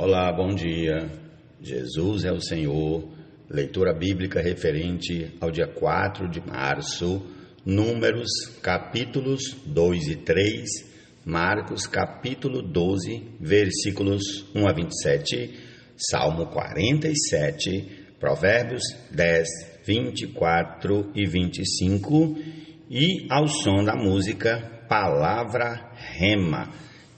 Olá, bom dia. Jesus é o Senhor. Leitura bíblica referente ao dia 4 de março, Números, capítulos 2 e 3, Marcos, capítulo 12, versículos 1 a 27, Salmo 47, Provérbios 10, 24 e 25 e ao som da música Palavra Rema.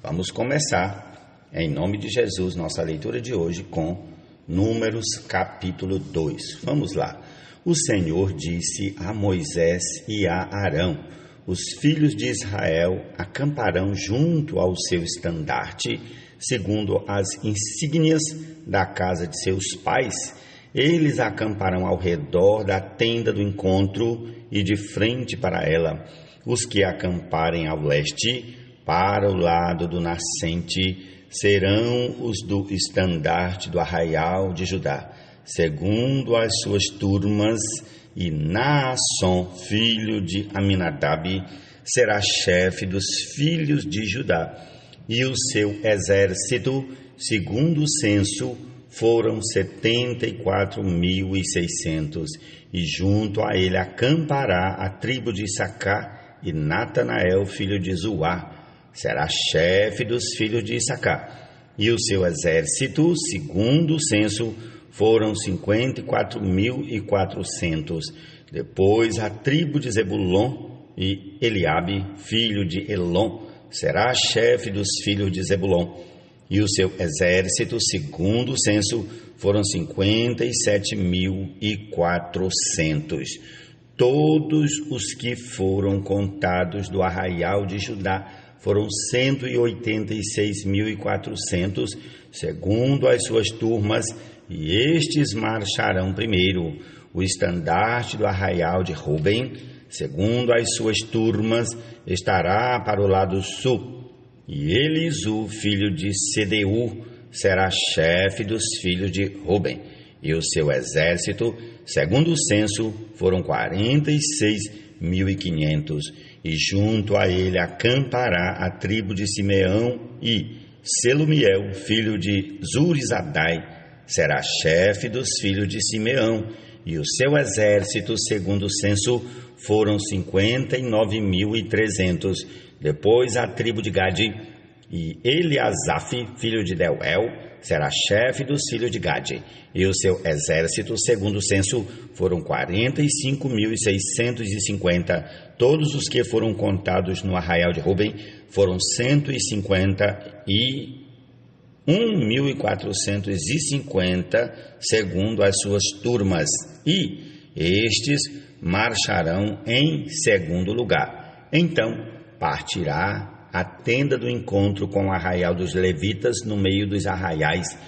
Vamos começar, em nome de Jesus, nossa leitura de hoje com Números capítulo 2. Vamos lá. O Senhor disse a Moisés e a Arão: os filhos de Israel acamparão junto ao seu estandarte, segundo as insígnias da casa de seus pais. Eles acamparão ao redor da tenda do encontro e de frente para ela. Os que acamparem ao leste, para o lado do nascente, serão os do estandarte do arraial de Judá, segundo as suas turmas, e Naasson, filho de Aminadab, será chefe dos filhos de Judá, e o seu exército, segundo o censo, foram 74.600, e junto a ele acampará a tribo de Issacar, e Natanael, filho de Zuá, será chefe dos filhos de Issacar, e o seu exército, segundo o censo, foram 54.400. Depois a tribo de Zebulon, e Eliabe, filho de Elon, será chefe dos filhos de Zebulon, e o seu exército, segundo o censo, foram 57.400. Todos os que foram contados do arraial de Judá foram 186.400, segundo as suas turmas, e estes marcharão primeiro. O estandarte do arraial de Ruben, segundo as suas turmas, estará para o lado sul, e Elisu, filho de Sedeu, será chefe dos filhos de Ruben, e o seu exército, segundo o censo, foram 46.500, e junto a ele acampará a tribo de Simeão, e Selumiel, filho de Zurizadai, será chefe dos filhos de Simeão, e o seu exército, segundo o censo, foram 59.300. Depois a tribo de Gade, e Eliasaf, filho de Deuel, será chefe dos filhos de Gade, e o seu exército, segundo o censo, foram 45.650. Todos os que foram contados no arraial de Ruben foram 151.450, segundo as suas turmas, e estes marcharão em segundo lugar. Então partirá a tenda do encontro com o arraial dos levitas no meio dos arraiais,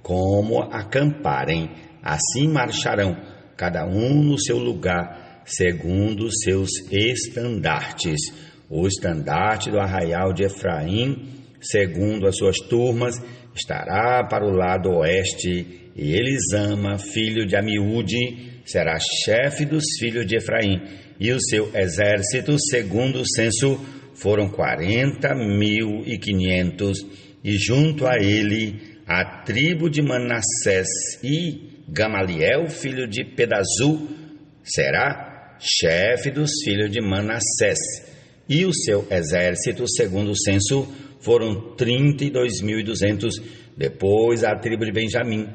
como acamparem. Assim marcharão, cada um no seu lugar, segundo os seus estandartes. O estandarte do arraial de Efraim, segundo as suas turmas, estará para o lado oeste, e Elisama, filho de Amiúde, será chefe dos filhos de Efraim, e o seu exército, segundo o censo, foram 40.500, e junto a ele a tribo de Manassés, e Gamaliel, filho de Pedazu, será chefe dos filhos de Manassés, e o seu exército, segundo o censo, foram 32.200. Depois a tribo de Benjamim,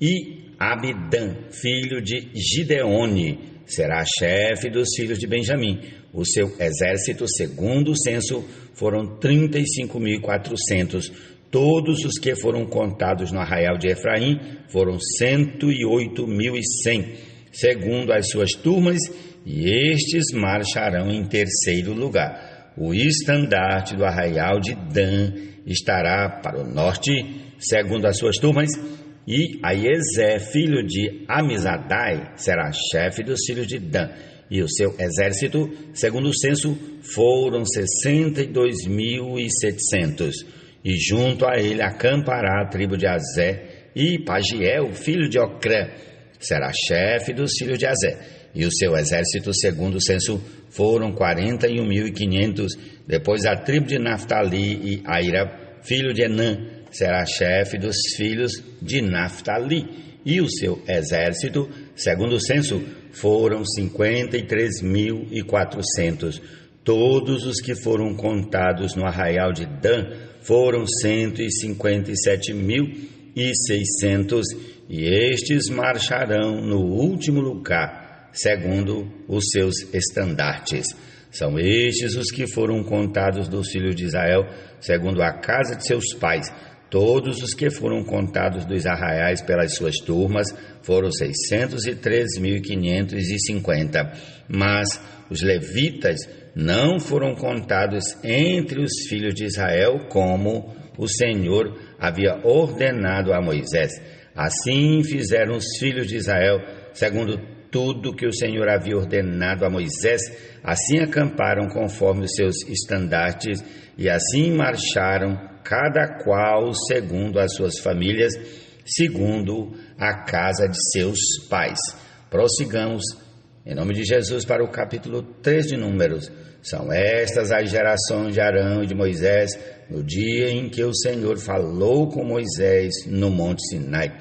e Abidã, filho de Gideone, será chefe dos filhos de Benjamim. O seu exército, segundo o censo, foram 35.400. Todos os que foram contados no arraial de Efraim foram 108.100, segundo as suas turmas, e estes marcharão em terceiro lugar. O estandarte do arraial de Dan estará para o norte, segundo as suas turmas, e Aiezé, filho de Amizadai, será chefe dos filhos de Dan, e o seu exército, segundo o censo, foram 62.700, e junto a ele acampará a tribo de Azé, e Pagiel, filho de Ocrã, será chefe dos filhos de Azé, e o seu exército, segundo o censo, foram 41.500. Depois a tribo de Naftali, e Aira, filho de Enã, será chefe dos filhos de Naftali, e o seu exército, segundo o censo, foram 53.400. Todos os que foram contados no arraial de Dan foram 157.600, e estes marcharão no último lugar, segundo os seus estandartes. São estes os que foram contados dos filhos de Israel, segundo a casa de seus pais. Todos os que foram contados dos arraiais pelas suas turmas foram 603.550. Mas os levitas não foram contados entre os filhos de Israel, como o Senhor havia ordenado a Moisés. Assim fizeram os filhos de Israel, segundo tudo que o Senhor havia ordenado a Moisés. Assim acamparam conforme os seus estandartes, e assim marcharam, cada qual segundo as suas famílias, segundo a casa de seus pais. Prossigamos, em nome de Jesus, para o capítulo 3 de Números. São estas as gerações de Arão e de Moisés, no dia em que o Senhor falou com Moisés no monte Sinai.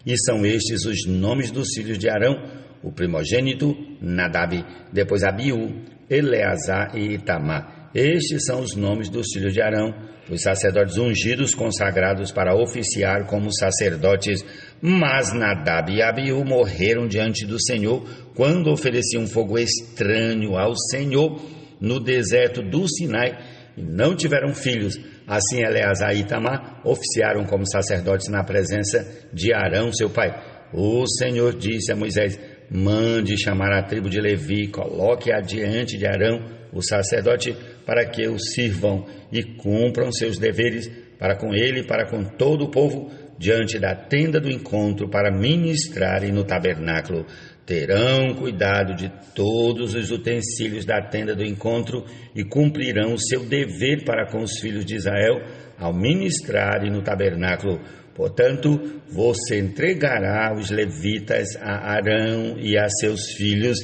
E são estes os nomes dos filhos de Arão: o primogênito, Nadab, depois Abiú, Eleazar e Itamar. Estes são os nomes dos filhos de Arão, os sacerdotes ungidos, consagrados para oficiar como sacerdotes. Mas Nadab e Abiú morreram diante do Senhor, quando ofereciam fogo estranho ao Senhor no deserto do Sinai, e não tiveram filhos. Assim Eleazar e Itamar oficiaram como sacerdotes na presença de Arão, seu pai. O Senhor disse a Moisés: mande chamar a tribo de Levi, coloque-a diante de Arão, o sacerdote, para que o sirvam e cumpram seus deveres para com ele e para com todo o povo, diante da tenda do encontro, para ministrarem no tabernáculo. Terão cuidado de todos os utensílios da tenda do encontro e cumprirão o seu dever para com os filhos de Israel ao ministrarem no tabernáculo. Portanto, você entregará os levitas a Arão e a seus filhos.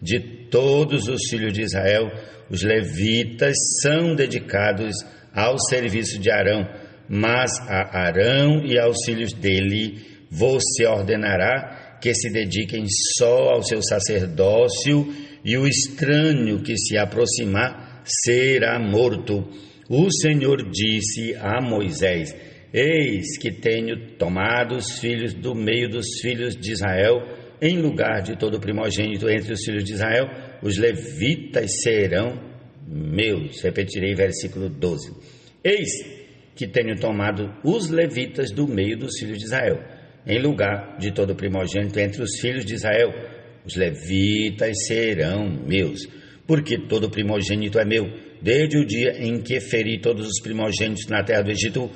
De todos os filhos de Israel, os levitas são dedicados ao serviço de Arão, mas a Arão e aos filhos dele você ordenará que se dediquem só ao seu sacerdócio, e o estranho que se aproximar será morto. O Senhor disse a Moisés: eis que tenho tomado os filhos do meio dos filhos de Israel, em lugar de todo primogênito entre os filhos de Israel, os levitas serão meus. Repetirei versículo 12. Eis que tenho tomado os levitas do meio dos filhos de Israel, em lugar de todo primogênito entre os filhos de Israel, os levitas serão meus, porque todo primogênito é meu. Desde o dia em que feri todos os primogênitos na terra do Egito,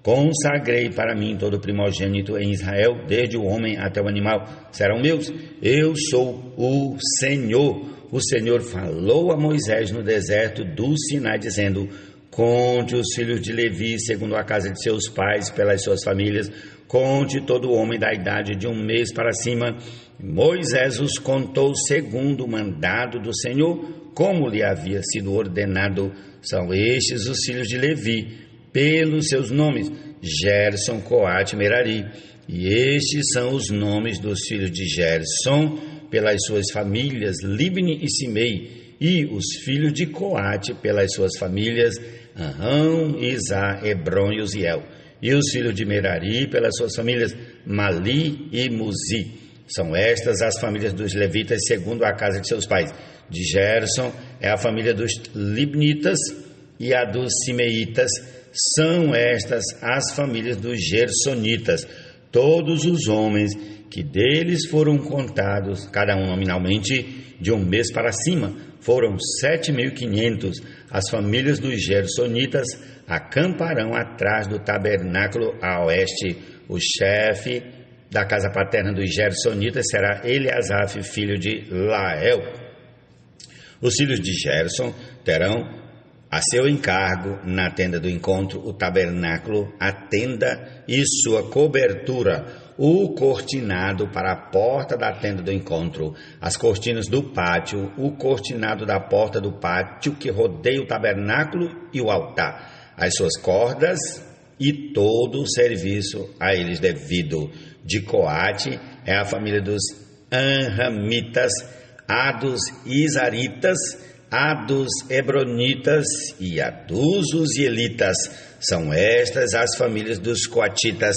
consagrei para mim todo primogênito em Israel, desde o homem até o animal, serão meus. Eu sou o Senhor. O Senhor falou a Moisés no deserto do Sinai, dizendo: conte os filhos de Levi segundo a casa de seus pais, pelas suas famílias. Conte todo homem da idade de 1 mês para cima. Moisés os contou segundo o mandado do Senhor, como lhe havia sido ordenado. São estes os filhos de Levi, pelos seus nomes: Gerson, Coate e Merari. E estes são os nomes dos filhos de Gerson, pelas suas famílias: Libni e Simei. E os filhos de Coate, pelas suas famílias: Arão, Izá, Hebron e Uziel. E os filhos de Merari, pelas suas famílias: Mali e Muzi. São estas as famílias dos levitas, segundo a casa de seus pais. De Gerson é a família dos Libnitas, e a dos Simeitas. São estas as famílias dos Gersonitas. Todos os homens que deles foram contados, cada um nominalmente, de 1 mês para cima, foram 7.500. As famílias dos Gersonitas acamparão atrás do tabernáculo a oeste. O chefe da casa paterna dos Gersonitas será Eliasaf, filho de Lael. Os filhos de Gerson terão a seu encargo na tenda do encontro o tabernáculo, a tenda e sua cobertura, o cortinado para a porta da tenda do encontro, as cortinas do pátio, o cortinado da porta do pátio que rodeia o tabernáculo e o altar, as suas cordas e todo o serviço a eles devido. De Coate é a família dos Anramitas, a dos Izaritas, a dos Hebronitas e a dos Uzielitas. São estas as famílias dos Coatitas.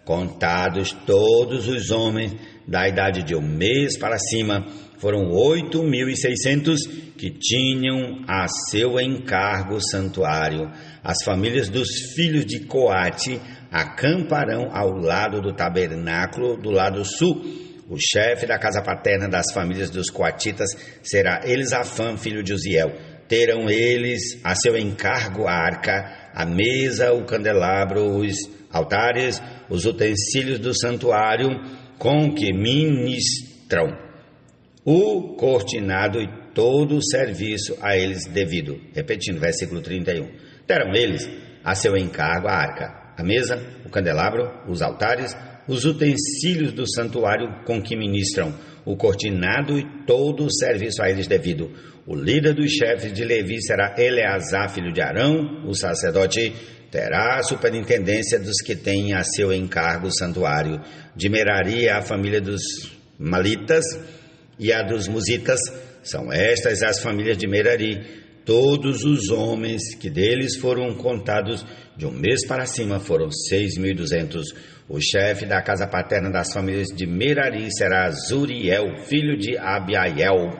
Contados todos os homens da idade de 1 mês para cima, foram 8.600 que tinham a seu encargo o santuário. As famílias dos filhos de Coate acamparão ao lado do tabernáculo, do lado sul. O chefe da casa paterna das famílias dos coatitas será Elisafã, filho de Uziel. Terão eles a seu encargo a arca, a mesa, o candelabro, os altares, os utensílios do santuário com que ministram, o cortinado e todo o serviço a eles devido. Repetindo, versículo 31. Terão eles a seu encargo a arca, a mesa, o candelabro, os altares, os utensílios do santuário com que ministram, o cortinado e todo o serviço a eles devido. O líder dos chefes de Levi será Eleazar, filho de Arão, o sacerdote. Terá a superintendência dos que têm a seu encargo o santuário. De Merari a família dos Malitas e a dos Musitas. São estas as famílias de Merari. Todos os homens que deles foram contados de 1 mês para cima foram 6.200. O chefe da casa paterna das famílias de Merari será Zuriel, filho de Abiail.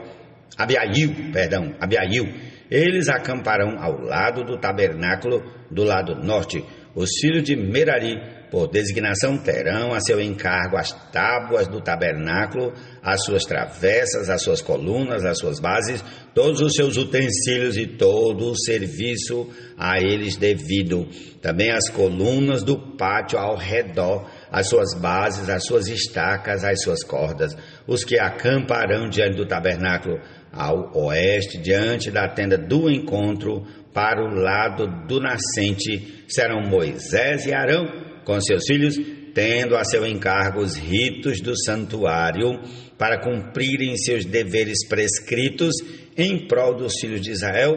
Eles acamparão ao lado do tabernáculo do lado norte. Os filhos de Merari, por designação, terão a seu encargo as tábuas do tabernáculo, as suas travessas, as suas colunas, as suas bases, todos os seus utensílios e todo o serviço a eles devido. Também as colunas do pátio ao redor, as suas bases, as suas estacas, as suas cordas. Os que acamparão diante do tabernáculo ao oeste, diante da tenda do encontro, para o lado do nascente, serão Moisés e Arão com seus filhos, tendo a seu encargo os ritos do santuário, para cumprirem seus deveres prescritos em prol dos filhos de Israel.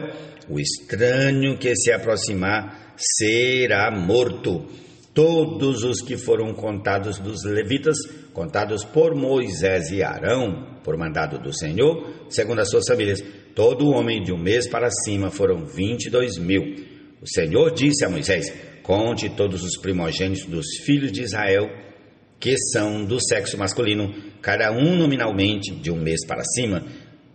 O estranho que se aproximar será morto. Todos os que foram contados dos levitas, contados por Moisés e Arão, por mandado do Senhor, segundo as suas famílias, todo homem de 1 mês para cima foram 22.000. O Senhor disse a Moisés: conte todos os primogênitos dos filhos de Israel, que são do sexo masculino, cada um nominalmente de 1 mês para cima,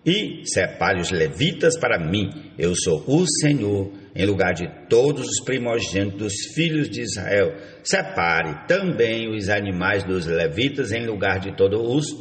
e separe os levitas para mim. Eu sou o Senhor. Em lugar de todos os primogênitos dos filhos de Israel, separe também os animais dos levitas em lugar de todos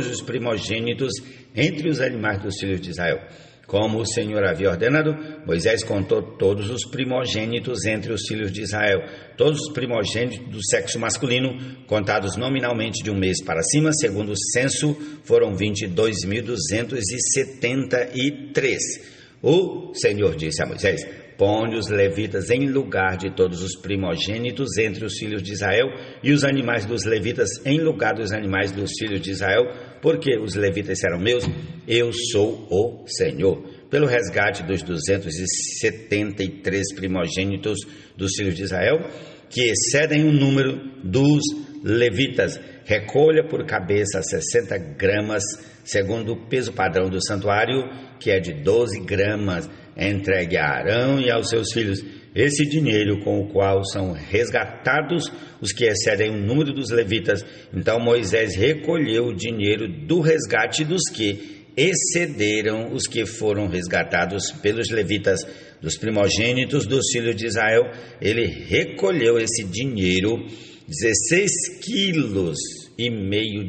os primogênitos entre os animais dos filhos de Israel. Como o Senhor havia ordenado, Moisés contou todos os primogênitos entre os filhos de Israel, todos os primogênitos do sexo masculino, contados nominalmente de 1 mês para cima, segundo o censo, foram 22.273. O Senhor disse a Moisés: ponde os levitas em lugar de todos os primogênitos entre os filhos de Israel, e os animais dos levitas em lugar dos animais dos filhos de Israel, porque os levitas serão meus. Eu sou o Senhor. Pelo resgate dos 273 primogênitos dos filhos de Israel, que excedem o número dos levitas, recolha por cabeça 60 gramas, segundo o peso padrão do santuário, que é de 12 gramas, entregue a Arão e aos seus filhos. Esse dinheiro com o qual são resgatados os que excedem o número dos levitas. Então Moisés recolheu o dinheiro do resgate dos que excederam os que foram resgatados pelos levitas, dos primogênitos dos filhos de Israel. Ele recolheu esse dinheiro, 16,5 quilos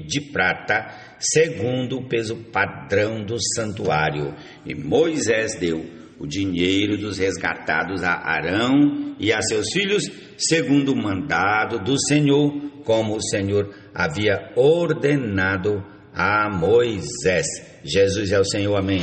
de prata, segundo o peso padrão do santuário. E Moisés deu o dinheiro dos resgatados a Arão e a seus filhos, segundo o mandado do Senhor, como o Senhor havia ordenado a Moisés. Jesus é o Senhor, amém.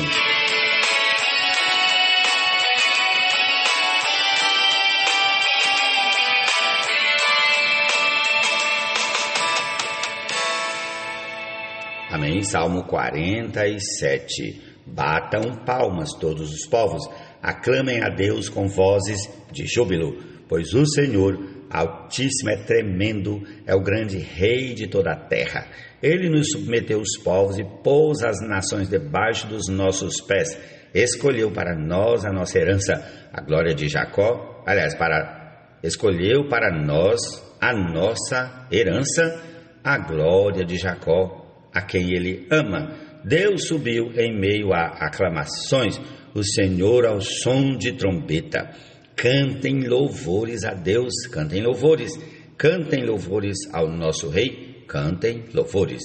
Amém. Salmo 47. Batam palmas todos os povos, aclamem a Deus com vozes de júbilo, pois o Senhor Altíssimo é tremendo, é o grande Rei de toda a terra. Ele nos submeteu os povos e pôs as nações debaixo dos nossos pés. Escolheu para nós a nossa herança, a glória de Jacó. Escolheu para nós a nossa herança, a glória de Jacó, a quem ele ama. Deus subiu em meio a aclamações, o Senhor ao som de trombeta. Cantem louvores a Deus, cantem louvores ao nosso Rei, cantem louvores.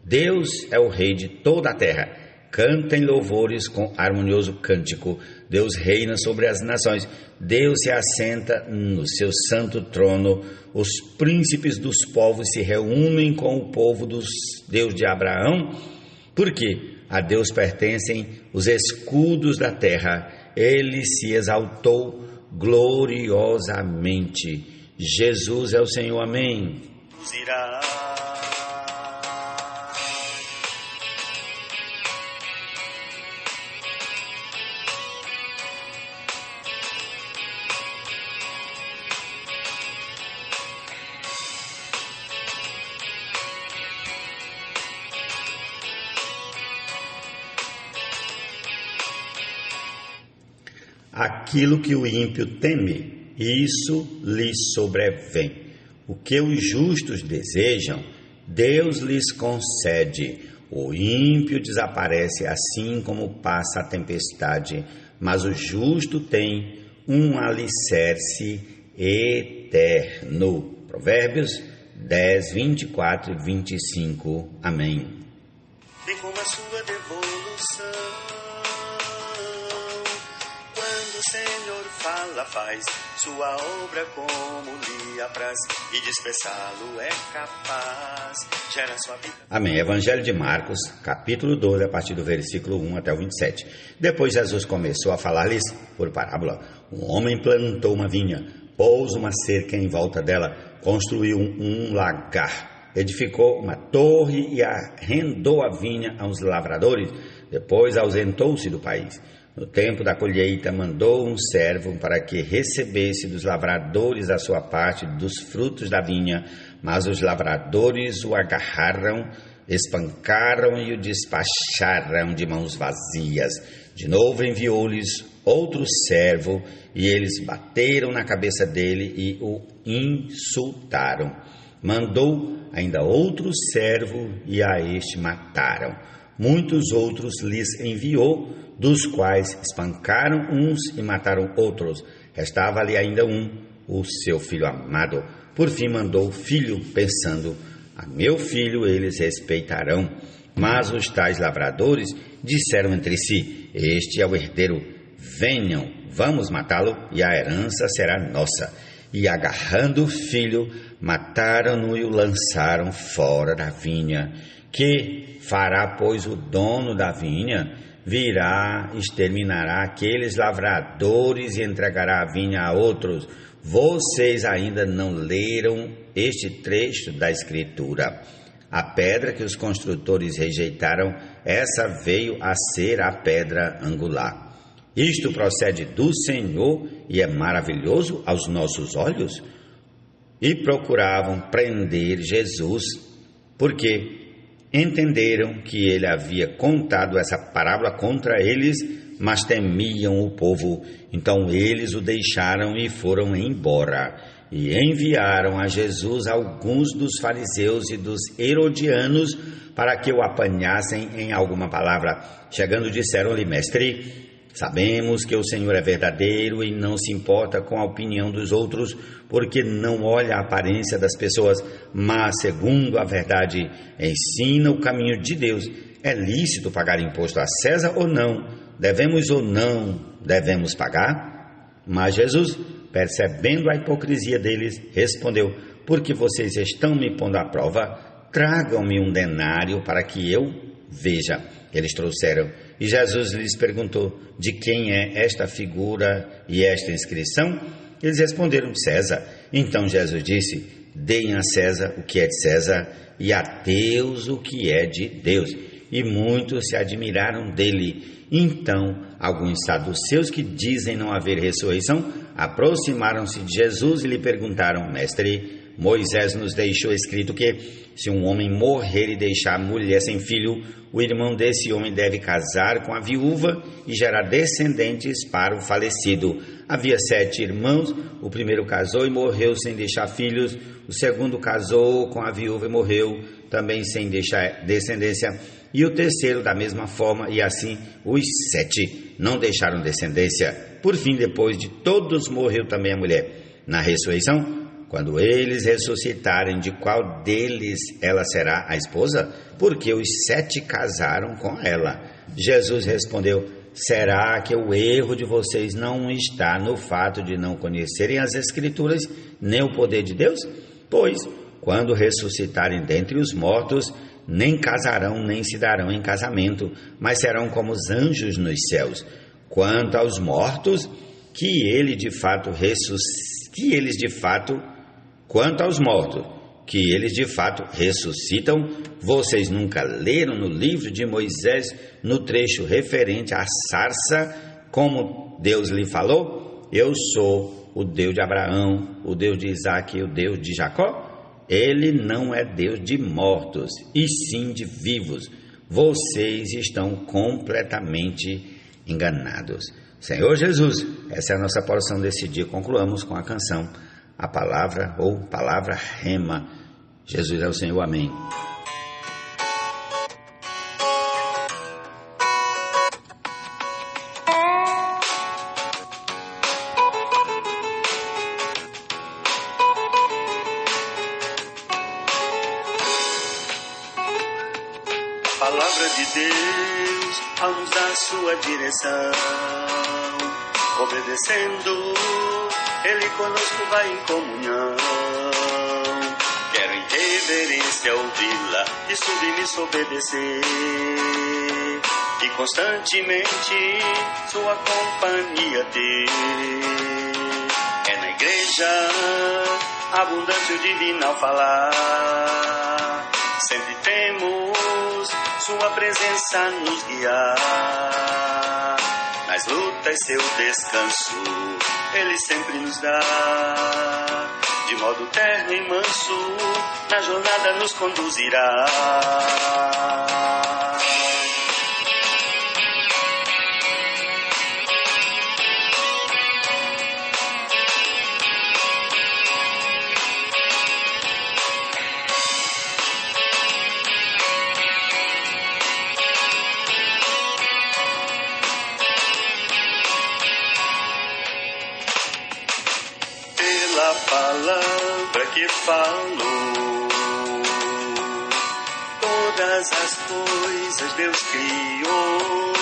Deus é o Rei de toda a terra, cantem louvores com harmonioso cântico. Deus reina sobre as nações, Deus se assenta no seu santo trono. Os príncipes dos povos se reúnem com o povo do Deus de Abraão, porque a Deus pertencem os escudos da terra. Ele se exaltou gloriosamente. Jesus é o Senhor, amém. Aquilo que o ímpio teme, isso lhe sobrevém. O que os justos desejam, Deus lhes concede. O ímpio desaparece assim como passa a tempestade, mas o justo tem um alicerce eterno. Provérbios 10, 24 e 25. Amém. Bem como a sua devolução. O Senhor fala, faz sua obra como lhe apraz, e dispersá-lo é capaz, gera sua vida. Amém. Evangelho de Marcos, capítulo 12, a partir do versículo 1 até o 27. Depois Jesus começou a falar-lhes por parábola. Um homem plantou uma vinha, pôs uma cerca em volta dela, construiu um lagar, edificou uma torre e arrendou a vinha a uns lavradores. Depois ausentou-se do país. No tempo da colheita, mandou um servo para que recebesse dos lavradores a sua parte dos frutos da vinha, mas os lavradores o agarraram, espancaram e o despacharam de mãos vazias. De novo enviou-lhes outro servo, e eles bateram na cabeça dele e o insultaram. Mandou ainda outro servo, e a este mataram. Muitos outros lhes enviou, dos quais espancaram uns e mataram outros. Restava-lhe ainda um, o seu filho amado. Por fim mandou o filho, pensando: a meu filho eles respeitarão. Mas os tais lavradores disseram entre si: este é o herdeiro, venham, vamos matá-lo, e a herança será nossa. E agarrando o filho, mataram-no e o lançaram fora da vinha. Que fará, pois, o dono da vinha? Virá, exterminará aqueles lavradores e entregará a vinha a outros. Vocês ainda não leram este trecho da Escritura? A pedra que os construtores rejeitaram, essa veio a ser a pedra angular. Isto procede do Senhor e é maravilhoso aos nossos olhos. E procuravam prender Jesus, porque entenderam que ele havia contado essa parábola contra eles, mas temiam o povo. Então eles o deixaram e foram embora. E enviaram a Jesus alguns dos fariseus e dos herodianos para que o apanhassem em alguma palavra. Chegando, disseram-lhe: mestre, sabemos que o Senhor é verdadeiro e não se importa com a opinião dos outros, porque não olha a aparência das pessoas, mas, segundo a verdade, ensina o caminho de Deus. É lícito pagar imposto a César ou não? Devemos ou não devemos pagar? Mas Jesus, percebendo a hipocrisia deles, respondeu: porque vocês estão me pondo à prova? Tragam-me um denário para que eu veja. Eles trouxeram, e Jesus lhes perguntou: de quem é esta figura e esta inscrição? Eles responderam: César. Então Jesus disse: deem a César o que é de César, e a Deus o que é de Deus. E muitos se admiraram dele. Então alguns saduceus, que dizem não haver ressurreição, aproximaram-se de Jesus e lhe perguntaram: Mestre, Moisés nos deixou escrito que, se um homem morrer e deixar a mulher sem filho, o irmão desse homem deve casar com a viúva e gerar descendentes para o falecido. Havia 7 irmãos, o primeiro casou e morreu sem deixar filhos, o segundo casou com a viúva e morreu também sem deixar descendência, e o terceiro da mesma forma, e assim os 7 não deixaram descendência. Por fim, depois de todos, morreu também a mulher. Na ressurreição, quando eles ressuscitarem, de qual deles ela será a esposa? Porque os 7 casaram com ela. Jesus respondeu: será que o erro de vocês não está no fato de não conhecerem as Escrituras, nem o poder de Deus? Pois, quando ressuscitarem dentre os mortos, nem casarão, nem se darão em casamento, mas serão como os anjos nos céus. Quanto aos mortos, Quanto aos mortos, que eles de fato ressuscitam, vocês nunca leram no livro de Moisés, no trecho referente à sarça, como Deus lhe falou? Eu sou o Deus de Abraão, o Deus de Isaque e o Deus de Jacó? Ele não é Deus de mortos, e sim de vivos. Vocês estão completamente enganados. Senhor Jesus, essa é a nossa porção desse dia. Concluamos com a canção A Palavra ou Palavra Rema. Jesus é o Senhor, amém. A palavra de Deus, ao nos dar sua direção, obedecendo, Ele conosco vai em comunhão. Quero em reverência ouvi-la e submisso obedecer, e constantemente sua companhia ter. É na igreja abundante o divino ao falar, sempre temos sua presença nos guiar. Nas lutas seu descanso Ele sempre nos dá, de modo terno e manso na jornada nos conduzirá. Pela palavra que falou, todas as coisas Deus criou,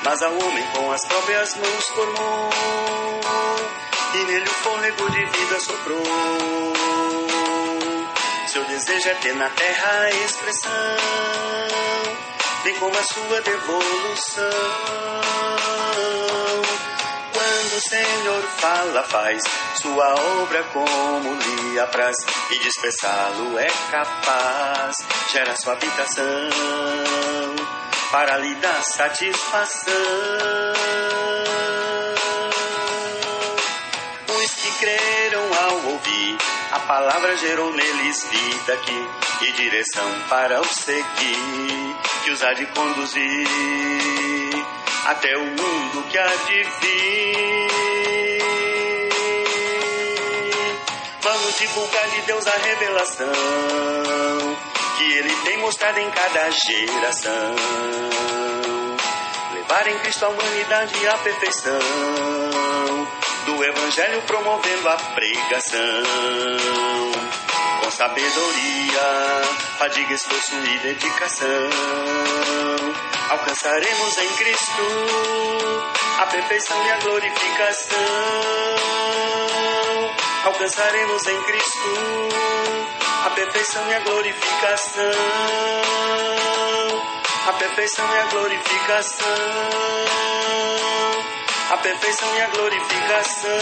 mas ao homem com as próprias mãos formou, e nele o fôlego de vida soprou. Seu desejo é ter na terra a expressão, bem como a sua devolução. Quando o Senhor fala, faz sua obra como lhe apraz, e dispersá-lo é capaz. Gera sua habitação para lhe dar satisfação. Os que creram ao ouvir a palavra gerou neles vida e direção para o seguir, que os há de conduzir até o mundo que há de vir. Vamos divulgar de Deus a revelação que Ele tem mostrado em cada geração. Levar em Cristo a humanidade à perfeição do Evangelho, promovendo a pregação. Com sabedoria, fadiga, esforço e dedicação, alcançaremos em Cristo a perfeição e a glorificação. Alcançaremos em Cristo a perfeição e a glorificação. A perfeição e a glorificação. A perfeição e a glorificação.